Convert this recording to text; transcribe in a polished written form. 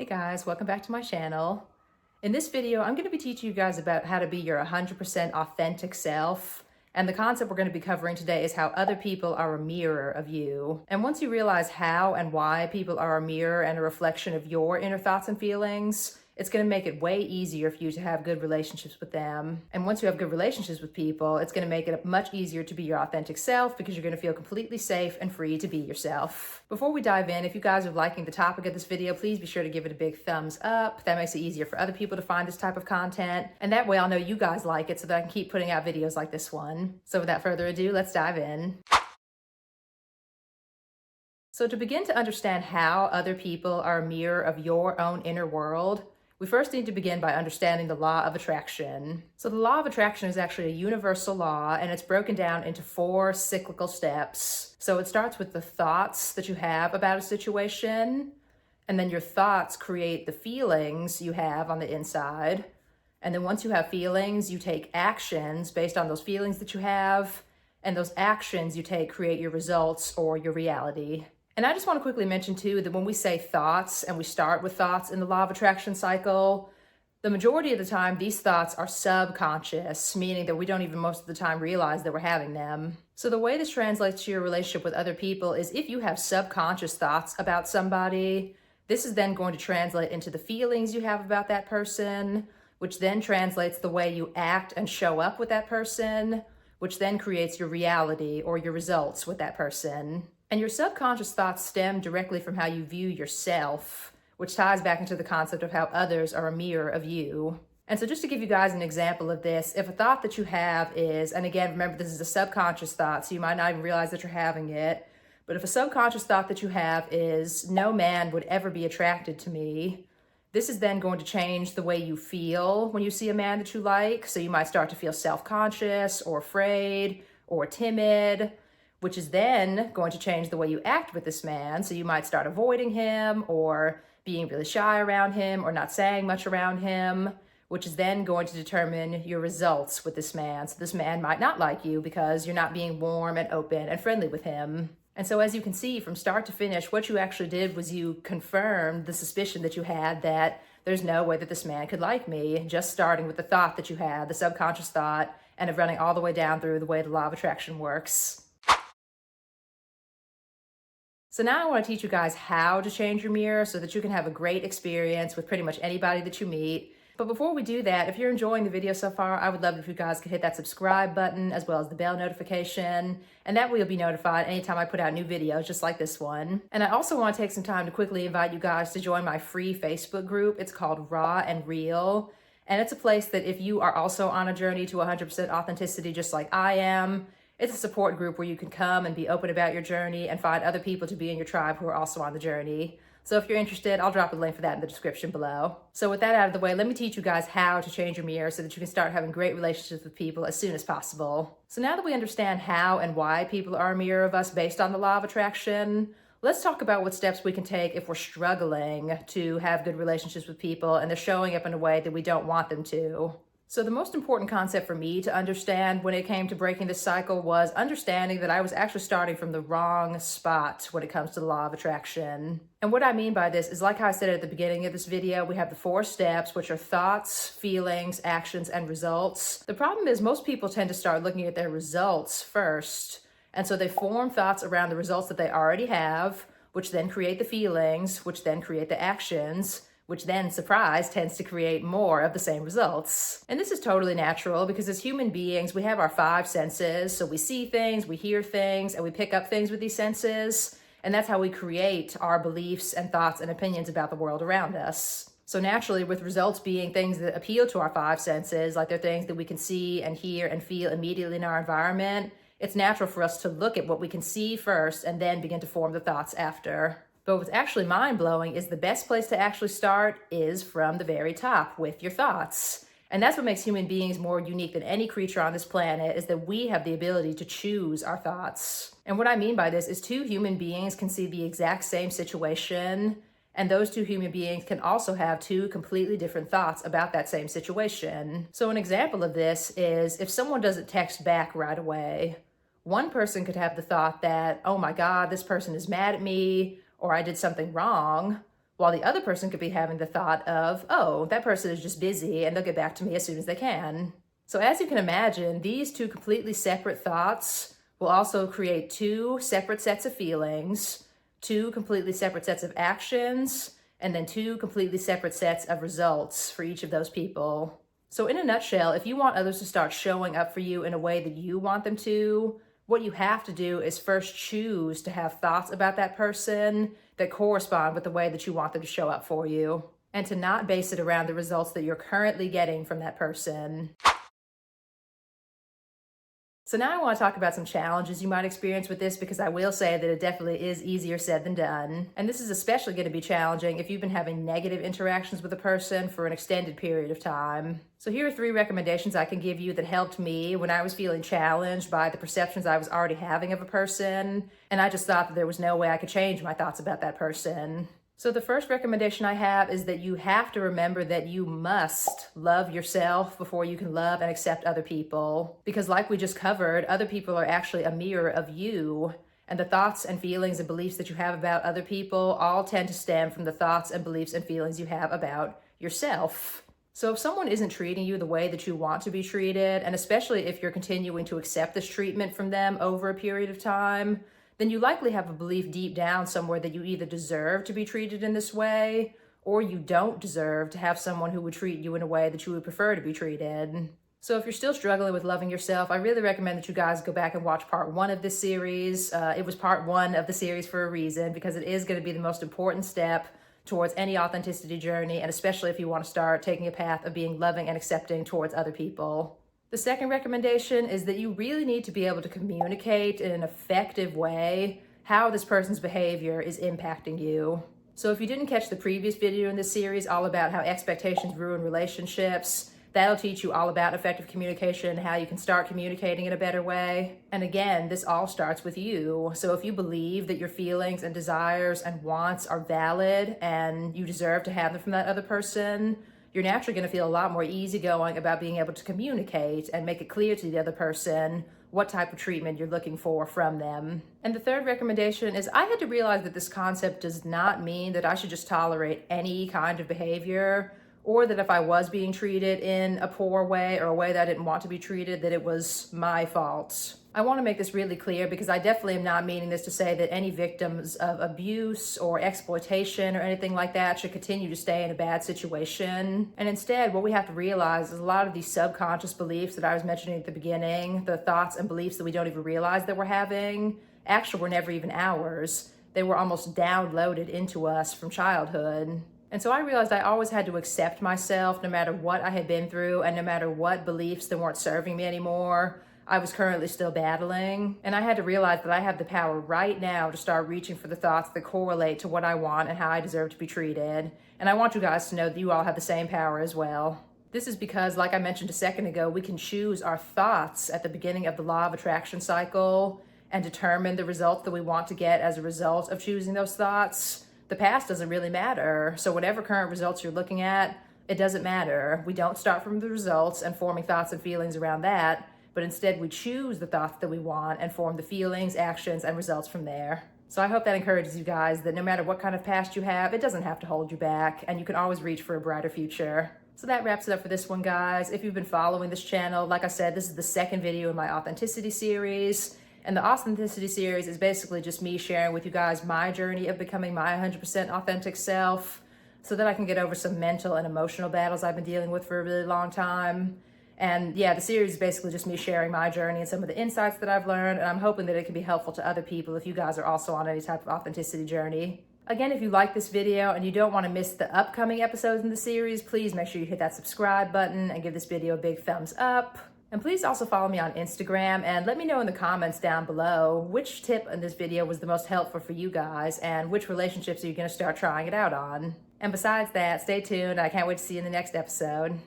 guys, welcome back to my channel. In this video, I'm going to be teaching you guys about how to be your 100% authentic self. And the concept we're going to be covering today is how other people are a mirror of you. And once you realize how and why people are a mirror and a reflection of your inner thoughts and feelings, it's going to make it way easier for you to have good relationships with them. And once you have good relationships with people, it's going to make it much easier to be your authentic self because you're going to feel completely safe and free to be yourself. Before we dive in, if you guys are liking the topic of this video, please be sure to give it a big thumbs up. That makes it easier for other people to find this type of content. And that way I'll know you guys like it so that I can keep putting out videos like this one. So without further ado, let's dive in. So to begin to understand how other people are a mirror of your own inner world, we first need to begin by understanding the law of attraction. So the law of attraction is actually a universal law, and it's broken down into 4 cyclical steps. So it starts with the thoughts that you have about a situation, and then your thoughts create the feelings you have on the inside. And then once you have feelings, you take actions based on those feelings that you have, and those actions you take create your results or your reality. And I just want to quickly mention too that when we say thoughts and we start with thoughts in the law of attraction cycle, the majority of the time these thoughts are subconscious, meaning that we don't even most of the time realize that we're having them. So the way this translates to your relationship with other people is if you have subconscious thoughts about somebody, this is then going to translate into the feelings you have about that person, which then translates the way you act and show up with that person, which then creates your reality or your results with that person. And your subconscious thoughts stem directly from how you view yourself, which ties back into the concept of how others are a mirror of you. And so just to give you guys an example of this, if a thought that you have is, and again, remember this is a subconscious thought, so you might not even realize that you're having it, but if a subconscious thought that you have is, no man would ever be attracted to me, this is then going to change the way you feel when you see a man that you like. So you might start to feel self-conscious or afraid or timid, which is then going to change the way you act with this man. So you might start avoiding him or being really shy around him or not saying much around him, which is then going to determine your results with this man. So this man might not like you because you're not being warm and open and friendly with him. And so as you can see from start to finish, what you actually did was you confirmed the suspicion that you had that there's no way that this man could like me, just starting with the thought that you had, the subconscious thought, and of running all the way down through the way the law of attraction works. So now I want to teach you guys how to change your mirror so that you can have a great experience with pretty much anybody that you meet. But before we do that, if you're enjoying the video so far, I would love it if you guys could hit that subscribe button as well as the bell notification. And that way you'll be notified anytime I put out new videos just like this one. And I also want to take some time to quickly invite you guys to join my free Facebook group. It's called Raw and Real. And it's a place that if you are also on a journey to 100% authenticity just like I am, it's a support group where you can come and be open about your journey and find other people to be in your tribe who are also on the journey. So if you're interested, I'll drop a link for that in the description below. So with that out of the way, let me teach you guys how to change your mirror so that you can start having great relationships with people as soon as possible. So now that we understand how and why people are a mirror of us based on the law of attraction, let's talk about what steps we can take if we're struggling to have good relationships with people and they're showing up in a way that we don't want them to. So the most important concept for me to understand when it came to breaking this cycle was understanding that I was actually starting from the wrong spot when it comes to the law of attraction. And what I mean by this is, like I said at the beginning of this video, we have the 4 steps, which are thoughts, feelings, actions, and results. The problem is most people tend to start looking at their results first. And so they form thoughts around the results that they already have, which then create the feelings, which then create the actions, which then, surprise, tends to create more of the same results. And this is totally natural because as human beings, we have our 5 senses. So we see things, we hear things, and we pick up things with these senses. And that's how we create our beliefs and thoughts and opinions about the world around us. So naturally, with results being things that appeal to our 5 senses, like they're things that we can see and hear and feel immediately in our environment, it's natural for us to look at what we can see first and then begin to form the thoughts after. But what's actually mind-blowing is the best place to actually start is from the very top with your thoughts. And that's what makes human beings more unique than any creature on this planet, is that we have the ability to choose our thoughts. And what I mean by this is 2 human beings can see the exact same situation, and those 2 human beings can also have 2 completely different thoughts about that same situation. So an example of this is if someone doesn't text back right away, one person could have the thought that, oh my God, this person is mad at me, or I did something wrong, while the other person could be having the thought of, oh, that person is just busy and they'll get back to me as soon as they can. So as you can imagine, these two completely separate thoughts will also create two separate sets of feelings, two completely separate sets of actions, and then two completely separate sets of results for each of those people. So in a nutshell, if you want others to start showing up for you in a way that you want them to, what you have to do is first choose to have thoughts about that person that correspond with the way that you want them to show up for you, and to not base it around the results that you're currently getting from that person. So now I want to talk about some challenges you might experience with this, because I will say that it definitely is easier said than done. And this is especially going to be challenging if you've been having negative interactions with a person for an extended period of time. So here are 3 recommendations I can give you that helped me when I was feeling challenged by the perceptions I was already having of a person, and I just thought that there was no way I could change my thoughts about that person. So the first recommendation I have is that you have to remember that you must love yourself before you can love and accept other people. Because like we just covered, other people are actually a mirror of you. And the thoughts and feelings and beliefs that you have about other people all tend to stem from the thoughts and beliefs and feelings you have about yourself. So if someone isn't treating you the way that you want to be treated, and especially if you're continuing to accept this treatment from them over a period of time, then you likely have a belief deep down somewhere that you either deserve to be treated in this way, or you don't deserve to have someone who would treat you in a way that you would prefer to be treated. So if you're still struggling with loving yourself, I really recommend that you guys go back and watch part 1 of this series. It was part 1 of the series for a reason, because it is going to be the most important step towards any authenticity journey, and especially if you want to start taking a path of being loving and accepting towards other people. The second recommendation is that you really need to be able to communicate in an effective way how this person's behavior is impacting you. So if you didn't catch the previous video in this series all about how expectations ruin relationships, that'll teach you all about effective communication, how you can start communicating in a better way. And again, this all starts with you. So if you believe that your feelings and desires and wants are valid and you deserve to have them from that other person, you're naturally going to feel a lot more easygoing about being able to communicate and make it clear to the other person what type of treatment you're looking for from them. And the third recommendation is I had to realize that this concept does not mean that I should just tolerate any kind of behavior, or that if I was being treated in a poor way or a way that I didn't want to be treated, that it was my fault. I want to make this really clear, because I definitely am not meaning this to say that any victims of abuse or exploitation or anything like that should continue to stay in a bad situation. And instead, what we have to realize is a lot of these subconscious beliefs that I was mentioning at the beginning, the thoughts and beliefs that we don't even realize that we're having, actually were never even ours. They were almost downloaded into us from childhood. And so I realized I always had to accept myself no matter what I had been through, and no matter what beliefs that weren't serving me anymore, I was currently still battling. And I had to realize that I have the power right now to start reaching for the thoughts that correlate to what I want and how I deserve to be treated. And I want you guys to know that you all have the same power as well. This is because, like I mentioned a second ago, we can choose our thoughts at the beginning of the law of attraction cycle and determine the results that we want to get as a result of choosing those thoughts. The past doesn't really matter. So whatever current results you're looking at, it doesn't matter. We don't start from the results and forming thoughts and feelings around that, but instead we choose the thoughts that we want and form the feelings, actions, and results from there. So I hope that encourages you guys that no matter what kind of past you have, it doesn't have to hold you back, and you can always reach for a brighter future. So that wraps it up for this one, guys. If you've been following this channel, like I said, this is the second video in my authenticity series. And the authenticity series is basically just me sharing with you guys my journey of becoming my 100% authentic self, so that I can get over some mental and emotional battles I've been dealing with for a really long time. And yeah, the series is basically just me sharing my journey and some of the insights that I've learned, and I'm hoping that it can be helpful to other people if you guys are also on any type of authenticity journey. Again, if you like this video and you don't want to miss the upcoming episodes in the series, please make sure you hit that subscribe button and give this video a big thumbs up. And please also follow me on Instagram and let me know in the comments down below which tip in this video was the most helpful for you guys and which relationships are you going to start trying it out on. And besides that, stay tuned. I can't wait to see you in the next episode.